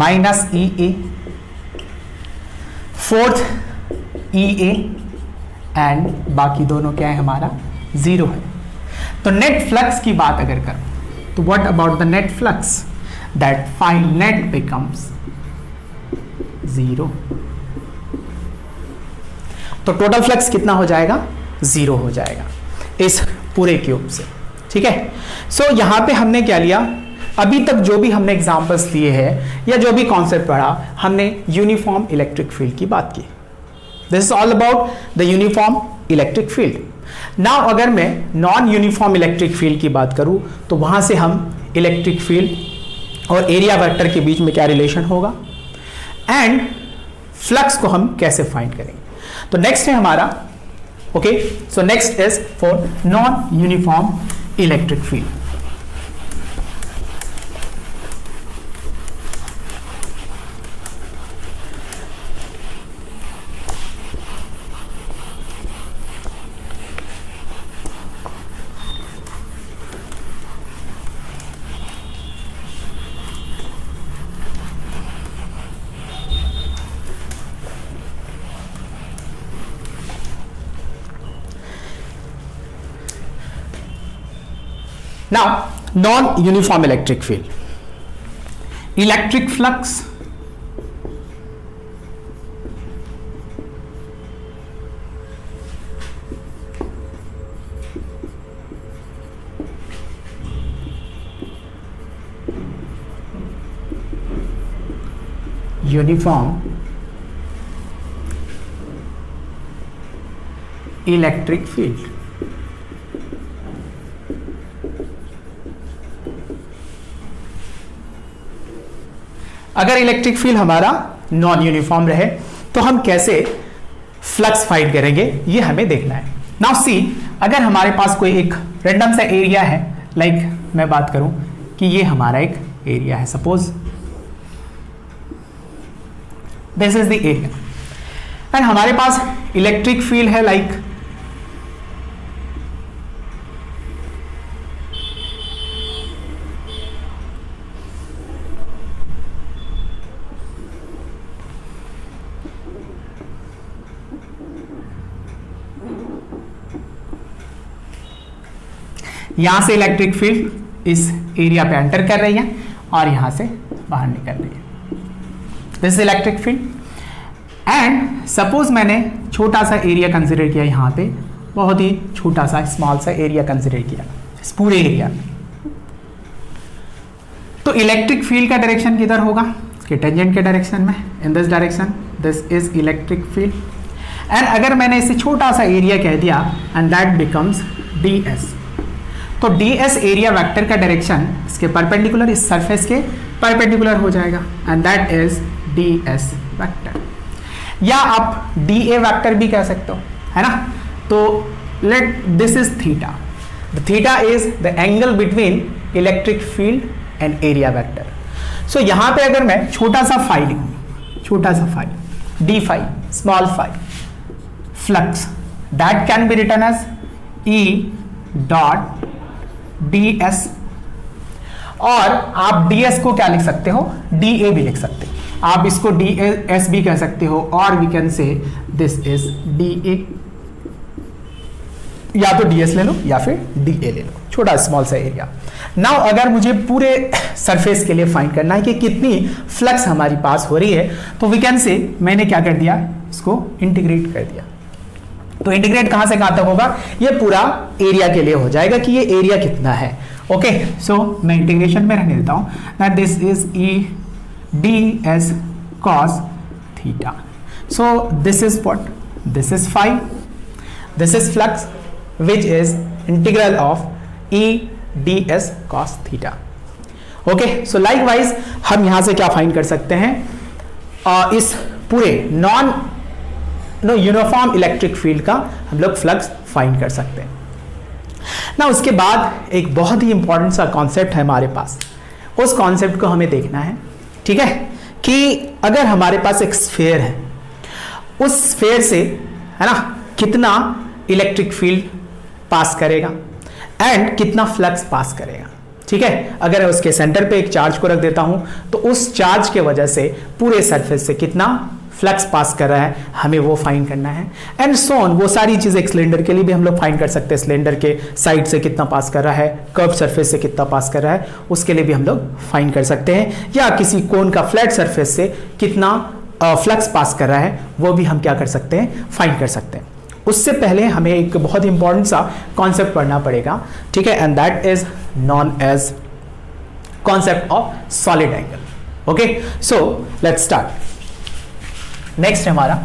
minus EA, fourth EA and बाकी दोनों क्या है हमारा 0 है. तो नेट फ्लक्स की बात अगर करूं तो what about the net flux, that phi net becomes 0. तो टोटल फ्लक्स कितना हो जाएगा 0 हो जाएगा इस पूरे क्यूब से, ठीक है. सो यहां पे हमने क्या लिया, अभी तक जो भी हमने एग्जांपल्स लिए हैं या जो भी कॉन्सेप्ट पढ़ा, हमने यूनिफॉर्म इलेक्ट्रिक फील्ड की बात की. This is all about the uniform electric field. Now अगर मैं नॉन यूनिफॉर्म इलेक्ट्रिक फील्ड की बात करूं तो वहां से हम इलेक्ट्रिक फील्ड और एरिया वेक्टर के बीच में क्या रिलेशन होगा एंड फ्लक्स को हम कैसे फाइंड करेंगे. तो नेक्स्ट है हमारा, okay, so next is for non uniform electric field. Now, non-uniform electric field. Electric flux uniform electric field. अगर इलेक्ट्रिक फील्ड हमारा नॉन यूनिफॉर्म रहे तो हम कैसे फ्लक्स फाइंड करेंगे ये हमें देखना है. नाउ सी, अगर हमारे पास कोई एक रैंडम सा एरिया है, लाइक मैं बात करूं कि ये हमारा एक एरिया है, suppose this is the area. And हमारे पास इलेक्ट्रिक फील्ड है लाइक यहां से इलेक्ट्रिक फील्ड इस एरिया पे एंटर कर रही है और यहां से बाहर निकल रही है, this is electric field. And suppose मैंने छोटा सा एरिया कंसिडर किया, यहां पे बहुत ही छोटा सा स्मॉल सा एरिया कंसिडर किया इस पूरे एरिया में, तो इलेक्ट्रिक फील्ड का डायरेक्शन किधर होगा, कि टेंजेंट के डायरेक्शन में, इन this direction, this is electric field. And अगर मैंने इसे छोटा सा एरिया कह दिया एंड दैट बिकम्स ds, तो ds एरिया वेक्टर का डायरेक्शन इसके परपेंडिकुलर, इस सरफेस के परपेंडिकुलर हो जाएगा and that is ds vector, या आप dA वेक्टर भी कह सकते हो, है ना। तो let this is theta, the theta is the angle between electric field and area vector. So यहां पे अगर मैं छोटा सा फाई लिखूं, छोटा सा phi d phi, small phi, flux that can be written as E dot ds, और आप ds को क्या लिख सकते हो, dA भी लिख सकते हो, आप इसको ds भी कह सकते हो, और we can say this is dA, या तो ds ले लो या फिर dA ले लो, छोटा स्मॉल सा एरिया। नाउ अगर मुझे पूरे सरफेस के लिए फाइंड करना है कि कितनी फ्लक्स हमारी पास हो रही है, तो वी कैन से मैंने क्या कर दिया, इसको इंटीग्रेट कर दिया। तो इंटीग्रेट कहां से कहां तक होगा, ये पूरा एरिया के लिए हो जाएगा कि ये एरिया कितना है। ओके, सो मैं इंटीग्रेशन में रहने देता हूं that this is E ds cos theta. So this is what, this is phi, this is flux which is integral of E ds cos theta. Okay, so likewise हम यहां से क्या फाइंड कर सकते हैं, इस पूरे नॉन यूनिफॉर्म इलेक्ट्रिक फील्ड का हम लोग फ्लक्स फाइंड कर सकते हैं ना। उसके बाद एक बहुत ही इंपॉर्टेंट सा कॉन्सेप्ट है हमारे पास, उस कॉन्सेप्ट को हमें देखना है, ठीक है, कि अगर हमारे पास एक स्फीयर है, उस स्फीयर से, है ना, कितना इलेक्ट्रिक फील्ड पास करेगा एंड कितना फ्लक्स पास करेगा, ठीक है। अगर उसके सेंटर पे एक चार्ज को रख देता हूं तो उस चार्ज के वजह से पूरे सरफेस से कितना फ्लक्स पास कर रहा है, हमें वो फाइंड करना है। एंड सो ऑन, वो सारी चीजें एक सिलेंडर के लिए भी हम लोग फाइंड कर सकते हैं, सिलेंडर के साइड से कितना पास कर रहा है, कर्व सरफेस से कितना पास कर रहा है, उसके लिए भी हम लोग फाइंड कर सकते हैं, या किसी कोन का फ्लैट सरफेस से कितना फ्लक्स पास कर रहा है, वो भी हम क्या कर सकते हैं, फाइंड कर सकते हैं। उससे पहले हमें एक बहुत इंपॉर्टेंट सा कॉन्सेप्ट पढ़ना पड़ेगा, ठीक है, and that is known as concept of solid angle. Okay, so let's start. Next हमारा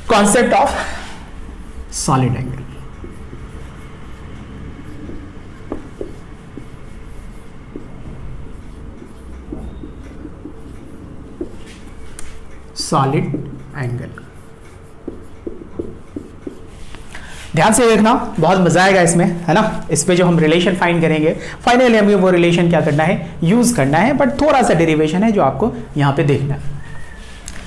concept of solid angle. Solid angle, ध्यान से देखना, बहुत मजा आएगा इसमें, है ना। इस पे जो हम रिलेशन फाइंड करेंगे, फाइनली हमें वो रिलेशन क्या करना है, यूज करना है, बट थोड़ा सा डेरिवेशन है जो आपको यहां पे देखना है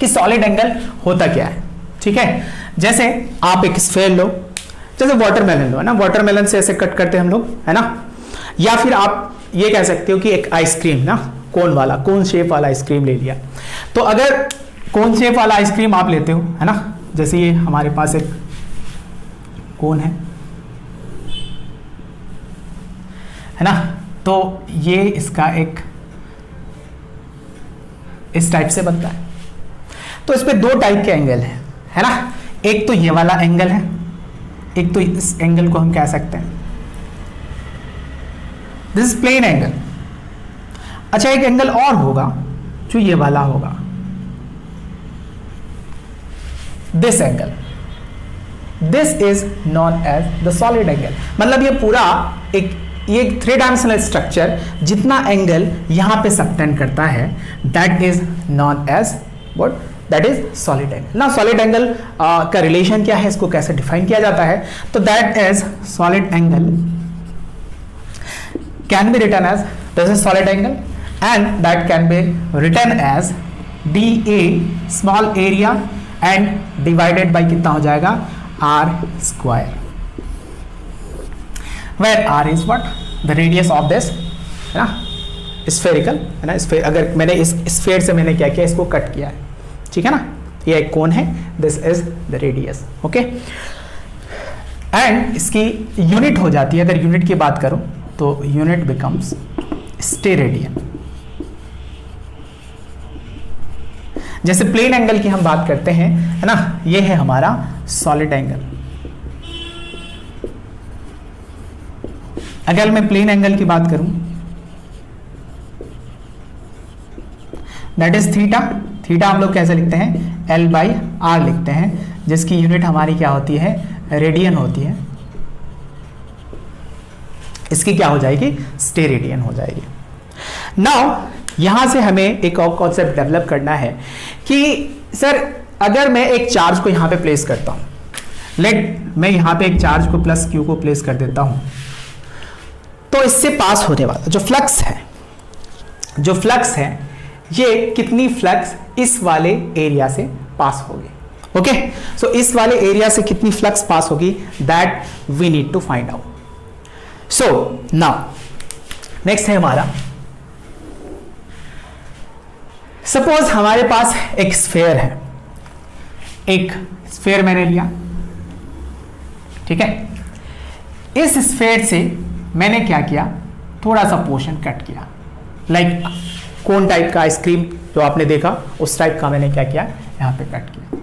कि सॉलिड एंगल होता क्या है, ठीक है। जैसे आप एक स्फीयर लो, जैसे वाटरमेलन लो, है ना, वाटरमेलन से ऐसे कट करते हैं हम लोग, है ना, या फिर आप ये कह सकते हो कि एक आइसक्रीम ना, कोन वाला, कोन शेप वाला आइसक्रीम ले लिया। तो अगर कोन शेप वाला आइसक्रीम आप लेते हो, है ना, जैसे ये हमारे पास एक कोन है ना, तो ये इसका एक इस टाइप से बनता है। तो इस पे दो टाइप के एंगल है ना, एक तो ये वाला एंगल है, एक तो इस एंगल को हम कह सकते हैं दिस इज प्लेन एंगल। अच्छा, एक एंगल और होगा जो ये वाला होगा, this angle, this is known as the solid angle. मतलब ये पूरा ये 3 डायमेंशनल स्ट्रक्चर जितना एंगल यहां पे सबटेंड करता है, that is known as what, that is solid angle. ना सॉलिड एंगल का रिलेशन क्या है, इसको कैसे डिफाइन किया जाता है, तो that is solid angle can be written as, this is solid angle and that can be written as DA small area and divided by कितना हो जाएगा, R square, where R is what, the radius of this, है ना, स्फेरिकल, है ना, स्फेयर, अगर मैंने इस स्फेयर से मैंने क्या किया, इसको कट किया है, ठीक है ना, ये एक कोन है, this is the radius, okay. And इसकी यूनिट हो जाती है, अगर यूनिट की बात करूं तो यूनिट बिकम्स स्टेरेडियन। जैसे प्लेन एंगल की हम बात करते हैं, है ना, ये है हमारा सॉलिड एंगल। अगर मैं प्लेन एंगल की बात करूं, दैट इज थीटा। थीटा हम लोग कैसे लिखते हैं, L/R लिखते हैं, जिसकी यूनिट हमारी क्या होती है, रेडियन होती है। इसकी क्या हो जाएगी, स्टेरेडियन हो जाएगी। नाउ यहां से हमें एक और कॉन्सेप्ट डेवलप करना है कि सर अगर मैं एक चार्ज को यहां पे प्लेस करता हूं, मैं यहां पे एक चार्ज को प्लस Q को प्लेस कर देता हूं, तो इससे पास होने वाला जो फ्लक्स है ये कितनी फ्लक्स इस वाले एरिया से पास होगी, ओके। सो इस वाले एरिया से कितनी फ्लक्स पास होगी, that we need to find out. So now next है हमारा, सपोज हमारे पास एक स्फेयर है, एक स्फेयर मैंने लिया, ठीक है। इस स्फेयर से मैंने क्या किया, थोड़ा सा पोर्शन कट किया, लाइक कोन टाइप का आइसक्रीम जो आपने देखा उस टाइप का मैंने क्या किया, यहां पे कट किया,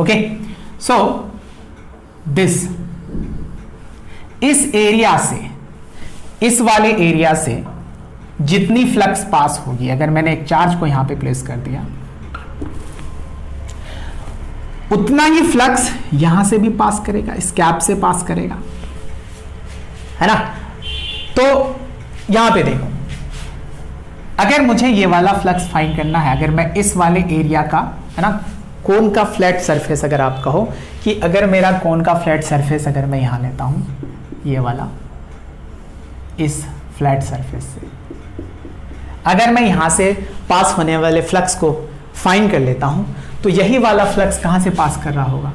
ओके। सो दिस, इस एरिया से, इस वाले एरिया से जितनी फ्लक्स पास होगी, अगर मैंने एक चार्ज को यहां पे प्लेस कर दिया, उतना ही फ्लक्स यहां से भी पास करेगा, इस कैप से पास करेगा, है ना। तो यहां पे देखो, अगर मुझे ये वाला फ्लक्स फाइंड करना है, अगर मैं इस वाले एरिया का, है ना, कोन का फ्लैट सरफेस, अगर आप कहो कि अगर मेरा कोन का फ्लैट सरफेस अगर मैं यहां लेता हूं, ये वाला, इस फ्लैट सरफेस से अगर मैं यहां से पास होने वाले फ्लक्स को फाइंड कर लेता हूं, तो यही वाला फ्लक्स कहां से पास कर रहा होगा,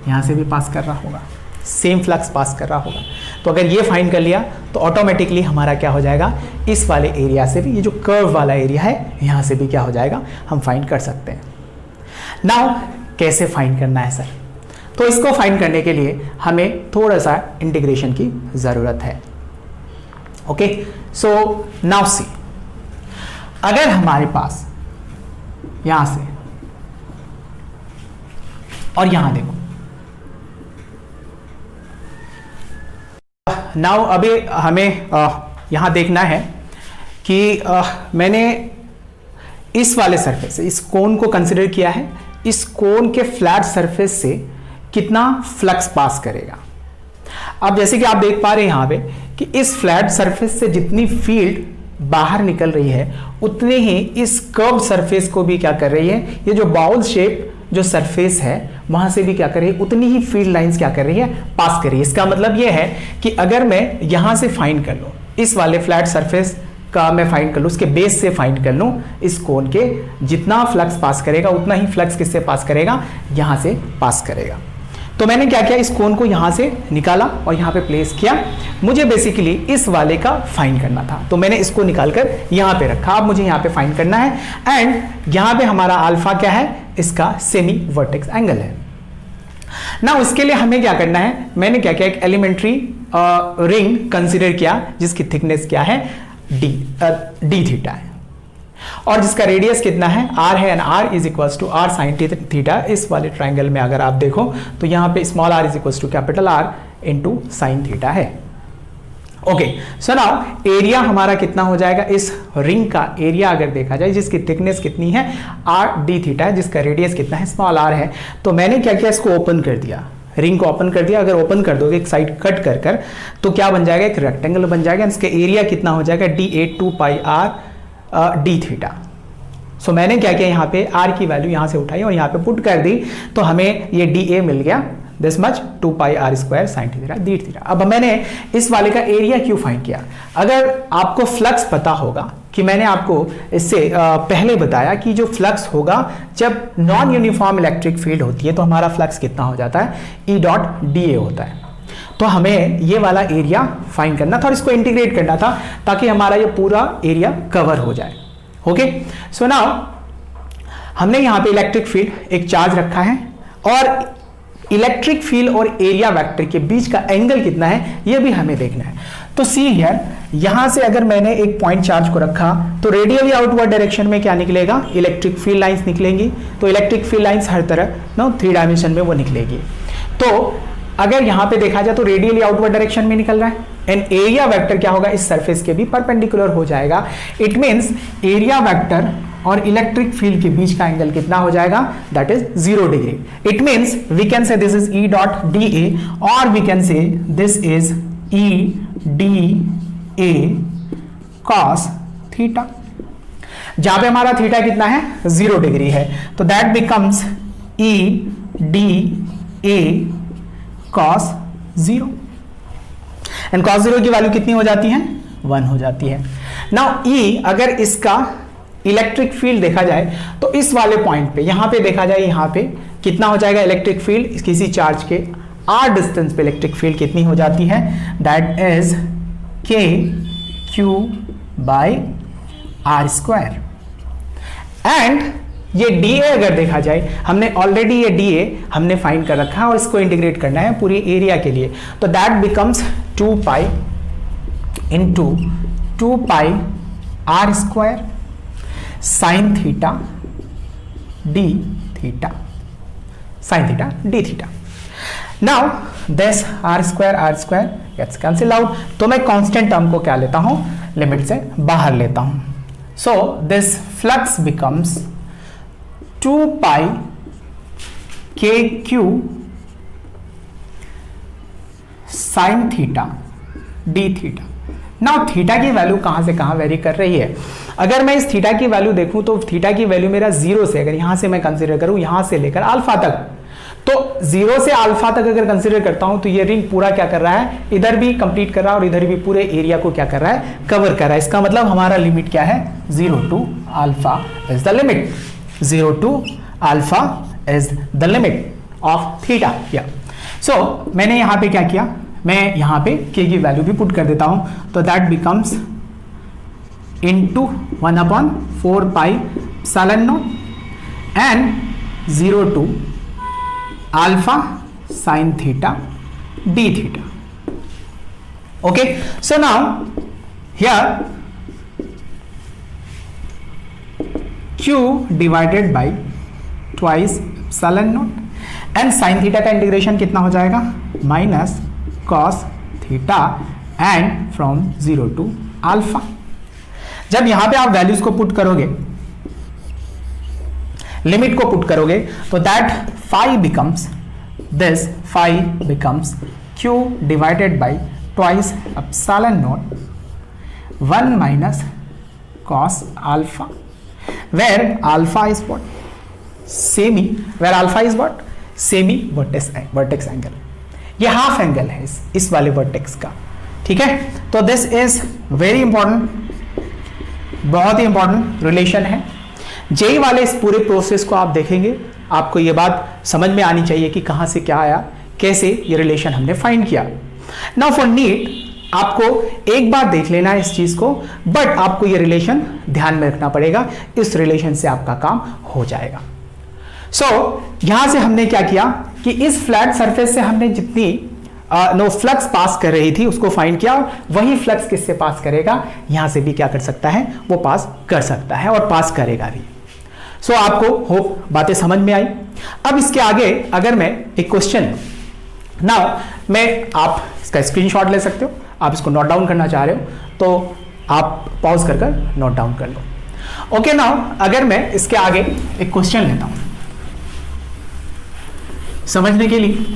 यहां से भी पास कर रहा होगा, सेम फ्लक्स पास कर रहा होगा। तो अगर ये फाइंड कर लिया तो ऑटोमेटिकली हमारा क्या हो जाएगा, इस वाले एरिया से भी, ये जो कर्व वाला एरिया है यहां से भी क्या हो जाएगा, हम फाइंड कर सकते हैं। नाउ कैसे फाइंड करना है सर, तो इसको फाइंड करने के लिए हमें थोड़ा सा इंटीग्रेशन की जरूरत है, ओके। सो नाउ सी, अगर हमारे पास यहां से और यहां देखो, नाउ अभी हमें यहां देखना है कि मैंने इस वाले सरफेस से, इस कोन को कंसिडर किया है, इस कोन के फ्लैट सरफेस से कितना फ्लक्स पास करेगा। अब जैसे कि आप देख पा रहे हैं यहां पे कि इस फ्लैट सरफेस से जितनी फील्ड बाहर निकल रही है, उतनी ही इस कर्व सरफेस को भी क्या कर रही है, ये जो बाउल शेप जो सरफेस है वहां से भी क्या कर रही है, उतनी ही फील्ड लाइंस क्या कर रही है, पास कर रही है। इसका मतलब ये है कि अगर मैं यहां से फाइंड कर लूं, इस वाले फ्लैट सरफेस का मैं फाइंड कर लूं, उसके बेस से फाइंड कर लूं, इस कोन के जितना फ्लक्स पास करेगा उतना ही फ्लक्स किससे पास करेगा, यहां से पास करेगा। तो मैंने क्या किया, इस कोन को यहां से निकाला और यहां पे प्लेस किया। मुझे बेसिकली इस वाले का फाइंड करना था, तो मैंने इसको निकालकर यहां पे रखा। अब मुझे यहां पे फाइंड करना है एंड यहां पे हमारा अल्फा क्या है, इसका सेमी वर्टेक्स एंगल है ना। इसके लिए हमें क्या करना है, मैंने क्या किया, एक एलिमेंट्री रिंग कंसीडर किया जिसकी थिकनेस क्या है, डी थीटा है और जिसका रेडियस कितना है, आर है, and r is equals to r sine theta. इस वाले ट्राइंगल में अगर आप देखो तो यहां पे small r is equals to capital R into sine theta है, ओके। सो नाउ एरिया हमारा कितना हो जाएगा, इस रिंग का एरिया अगर देखा जाए जिसकी थिकनेस कितनी है, आर डी थीटा है, जिसका रेडियस कितना है, स्मॉल आर है। तो मैंने क्या किया, इसको ओपन कर दिया, रिंग को ओपन कर दिया, अगर ओपन कर दोगे एक साइड कट कर कर तो क्या बन जाएगा, एक रेक्टेंगल बन जाएगा। इसका एरिया कितना हो जाएगा, d8 2 pi r d theta. So मैंने क्या किया, यहाँ पे r की वैल्यू यहाँ से उठाई और यहाँ पे पुट कर दी, तो हमें ये dA मिल गया this much 2 pi r square sine theta d theta. अब मैंने इस वाले का एरिया क्यों फाइंड किया, अगर आपको फ्लक्स पता होगा कि मैंने आपको इससे पहले बताया कि जो फ्लक्स होगा जब नॉन यूनिफॉर्म इलेक्ट्रिक फील्ड होती है तो हमारा फ्लक्स कितना हो जाता है, E डॉट dA होता है। तो हमें ये वाला एरिया फाइंड करना था और इसको इंटीग्रेट करना था ताकि हमारा ये पूरा एरिया कवर हो जाए। ओके, सो नाउ हमने यहाँ पे इलेक्ट्रिक फील्ड एक चार्ज रखा है और इलेक्ट्रिक फील्ड और एरिया वेक्टर के बीच का एंगल कितना है ये भी हमें देखना है। तो सी हियर, यहां से अगर मैंने एक पॉइंट चार्ज को रखा तो रेडियली आउटवर्ड डायरेक्शन में क्या निकलेगा, इलेक्ट्रिक फील्ड लाइंस निकलेंगी। तो इलेक्ट्रिक फील्ड लाइंस हर तरह नो 3 डायमेंशन में वो निकलेगी। तो अगर यहां पे देखा जाए तो रेडियली आउटवर्ड डायरेक्शन में निकल रहा है एंड एरिया वेक्टर क्या होगा, इस सरफेस के भी परपेंडिकुलर हो जाएगा। इट मींस एरिया वेक्टर और इलेक्ट्रिक फील्ड के बीच का एंगल कितना हो जाएगा, that is 0 degree. It means we can say this is E dot dA और we can say this is E dA cos theta. जहां पे हमारा थीटा कितना है, 0 डिग्री है, तो that becomes E dA cos 0 and cos 0 की वैल्यू कितनी हो जाती है, 1 हो जाती है। नाउ E अगर इसका इलेक्ट्रिक फील्ड देखा जाए तो इस वाले पॉइंट पे, यहां पे देखा जाए, यहां पे कितना हो जाएगा इलेक्ट्रिक फील्ड, किसी चार्ज के r डिस्टेंस पे इलेक्ट्रिक फील्ड कितनी हो जाती है, that is k q by r square. And ये dA अगर देखा जाए, हमने ऑलरेडी ये dA हमने फाइंड कर रखा है और इसको इंटीग्रेट करना है पूरी एरिया के लिए, तो that becomes 2 pi into 2 pi r square sine theta d theta, sine theta d theta. Now this r square gets cancel out, तो मैं कांस्टेंट टर्म को क्या लेता हूं, लिमिट से बाहर लेता हूं। So this flux becomes 2 pi k q sign theta d theta. Now theta की वैल्यू कहां से कहां वेरी कर रही है, अगर मैं इस थीटा की वैल्यू देखूं तो थीटा की वैल्यू मेरा 0 से, अगर यहां से मैं कंसीडर करूं यहां से लेकर अल्फा तक, तो 0 से अल्फा तक अगर कंसीडर करता हूं तो ये रिंग पूरा क्या कर रहा है, इधर भी कंप्लीट कर रहा है और इधर भी पूरे एरिया को क्या कर रहा है, कवर कर रहा है। इसका मतलब हमारा लिमिट क्या है, 0 to alpha is the limit, 0 to alpha is the limit of theta. So मैंने यहां पे क्या किया, मैं यहां पे k की वैल्यू भी पुट कर देता हूं, तो that becomes into 1/4 pi epsilon naught and 0 to alpha sine theta d theta. Okay, so now here q divided by twice epsilon naught and sine theta का इंटीग्रेशन कितना हो जाएगा, minus cos theta and from 0 to alpha. जब यहां पे आप वैल्यूज को पुट करोगे, लिमिट को पुट करोगे, तो that phi becomes this, phi becomes q divided by twice epsilon naught 1 minus cos alpha, where alpha is what, semi, where alpha is what, semi vertex angle, ये हाफ एंगल है इस वाले वर्टेक्स का। ठीक है, तो दिस इज वेरी इंपॉर्टेंट, बहुत ही इंपॉर्टेंट रिलेशन है। जेई वाले इस पूरे प्रोसेस को आप देखेंगे, आपको ये बात समझ में आनी चाहिए कि कहां से क्या आया, कैसे ये रिलेशन हमने फाइंड किया। नाउ फॉर नीट आपको एक बार देख लेना है इस चीज को, बट आपको ये रिलेशन ध्यान में रखना पड़ेगा, इस रिलेशन से आपका काम हो जाएगा। सो यहां से हमने क्या किया कि इस फ्लैट सरफेस से हमने जितनी नो फ्लक्स पास कर रही थी उसको फाइंड किया, वही फ्लक्स किससे पास करेगा, यहां से भी क्या कर सकता है, वो पास कर सकता है और पास करेगा भी। सो आपको होप बातें समझ में आई। अब इसके आगे अगर मैं एक क्वेश्चन, नाउ मैं, आप इसका स्क्रीनशॉट ले सकते हो, आप इसको नोट डाउन करना चाह रहे हो तो आप पॉज कर नोट डाउन कर लो। ओके, नाउ अगर मैं इसके आगे एक क्वेश्चन लेता हूं समझने के लिए,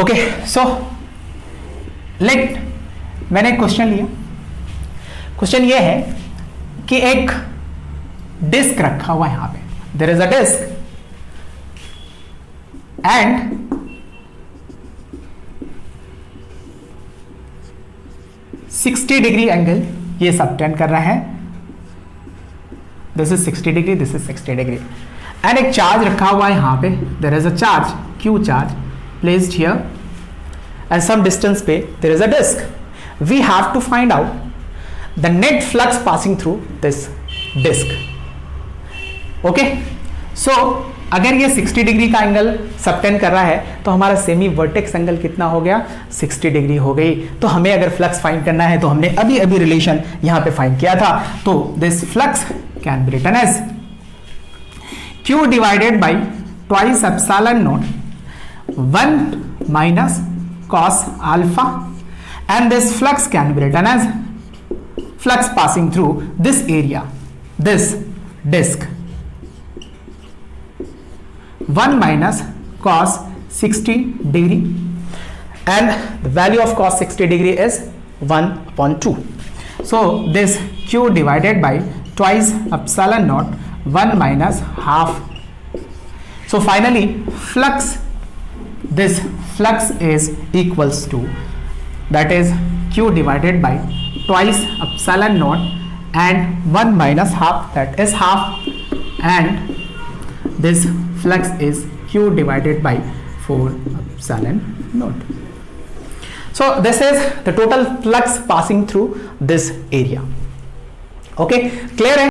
ओके, सो लेट, मैंने एक क्वेश्चन लिया। क्वेश्चन ये है कि एक डिस्क रखा हुआ है यहां पे, there is a disc and $60 angle ये सबटेंड कर रहा है, this is 60 degree, this is 60 degree, and एक चार्ज रखा हुआ है यहां पे, there is a charge, q charge placed here and some distance पे there is a disk. We have to find out the net flux passing through this disk. Okay, so अगर ये 60 डिग्री का एंगल सबटेंड कर रहा है तो हमारा सेमी वर्टेक्स एंगल कितना हो गया, 60 डिग्री हो गई। तो हमें अगर फ्लक्स फाइंड करना है तो हमने अभी अभी रिलेशन यहां पे फाइंड किया था, तो this flux can be written as Q divided by twice epsilon naught 1 minus cos alpha, and this flux can be written as flux passing through this area, this disk, 1 minus cos 60 degree, and the value of cos 60 degree is 1/2. So this Q divided by twice epsilon naught 1 minus half. So finally this flux is equals to, that is Q divided by twice epsilon naught and 1 minus half, that is half, and this flux is Q divided by 4 epsilon naught. So this is the total flux passing through this area. Okay, clear है?